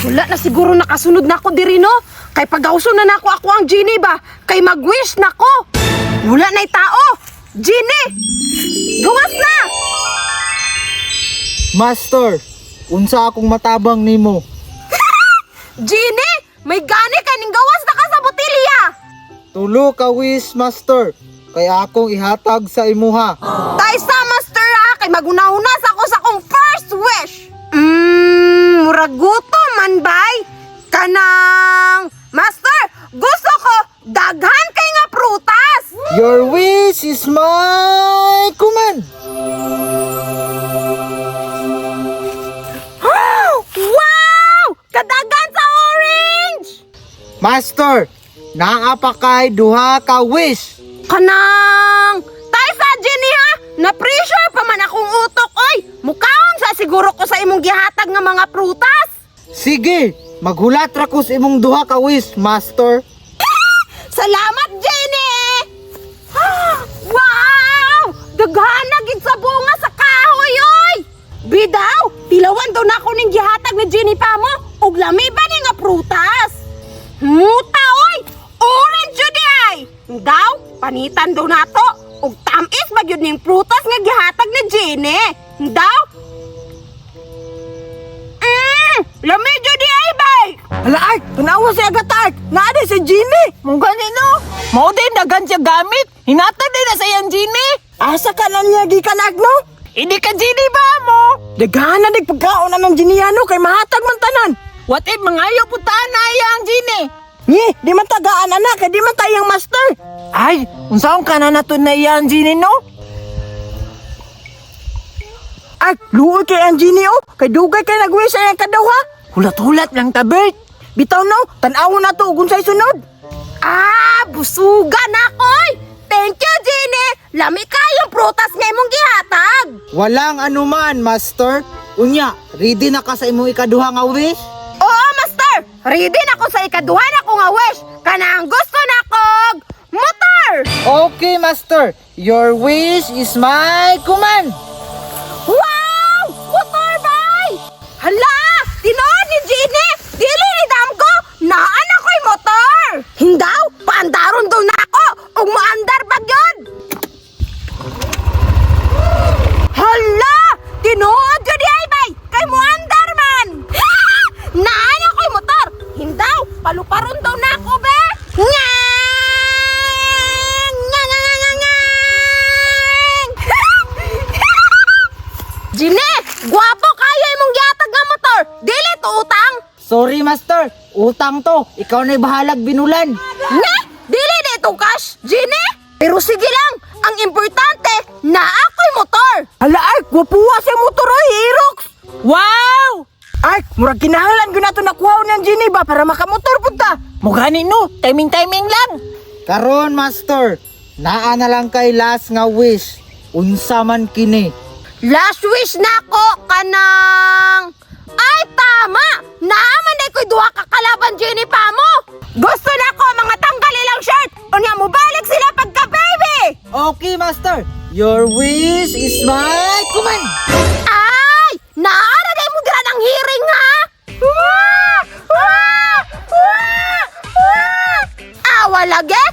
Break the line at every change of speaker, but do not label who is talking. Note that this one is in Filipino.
Wala na siguro nakasunod na ako diri no. Kay pagauso na nako ako ang Genie ba. Kay mag-wish nako. Wala na'y tao. Genie! Gawas na!
Master, unsa akong matabang nimo?
Genie! May gani ka ning gawas na ka sa botilya!
Tulo ka wish, master. Kaya akong ihatag sa imuha.
Tay sa master ha! Kay maguna-unas ako sa akong first wish! Muraguto man bay! Kanang... Master! Gusto ko daghan kay nga prutas!
Your wish is my command.
Wow! Kadagan sa orange!
Master, naa pa kay duha ka wish.
Kanang... Tay sa Genie ha! Na-pressure pa man akong utok oy! Mukaon sa siguro ko sa imong gihatag nga mga prutas!
Sige, maghulat ra ko sa imong duha ka wish, master.
Salamat, Genie! Wow! Daghana gid sa bunga sa kahoy oy! Bidaw, tilawan daw na ako ning gihatag ni Genie pa mo ug lami ba ni nga prutas? Muta oy! Orange jud ay! Daw, panitan daw nato ug tamis ba gyud ning prutas nga gihatag ni Genie? Daw? Lami jud ay bay!
Hala ay, tanawa si Agatart. Naade si Genie. Mong ganino. Mao din dagan siya gamit. Hinatag din na sa iyang Genie. Asa ka na niya gikanag no? Hindi ka Genie ba mo? Daghan na dig pagkaon na ng Geniano kay mahatag man tanan. What if mangayo puntahan na iyang Genie? Ni, di man tagaan anak, kay di man tayang master. Ay, unsaon ka na natud na iyang Genie no? Ay, luoy kay ang Genie oh. Kay dugay kay nagwish ay ang kadawha. Hulat-hulat lang ta, Bert. Bitaw no, tan-awon na to kung sa'y sunod.
Busugan ako'y! Thank you, Genie! Lami kayong prutas nga imong gihatag!
Walang anuman, master. Unya, ready na ka sa imong ikaduha nga wish?
Oo, master! Ready na ako sa ikaduha na ko nga wish! Kanang gusto na kog motor!
Okay, master. Your wish is my command.
Wow! Motor, bay! Hala! Tinood ni Genie! Dili ni Damko! Naan ako'y motor! Hindaw! Paandaron daw na ako! Ug maandar pa yun! Hala! Tinood yun di ay bay! Kay muandar man! Naan ako'y motor! Hindaw! Paluparon daw na ako, be! Ngang! Ngang! Genie! Gwapo kayo imong gihatag nga motor! Dili to utang!
Sorry, master. Utang to. Ikaw na'y bahalag binulan.
Nga! Dili dito cash, Genie! Pero sige lang, ang importante na ako'y motor!
Hala ay, wapuwa siya motor oy, Irox. Wow! Ay, murag kinahanglan ko na ito nakuha ng Genie ba para makamotor punta. Mugani no, timing-timing lang.
Karon, master. Naa na lang kay last nga wish. Unsa man kini.
Last wish na ko kanang... Ay, tama! Naaman na ko'y duha kakalaban, Genie pa mo! Gusto na ko mga tanggal ilang shirt! Unya mo balik sila pagka-baby!
Okay, master. Your wish is my command.
Ay! Naara na mo dira ng hearing, ha? Awa lagi?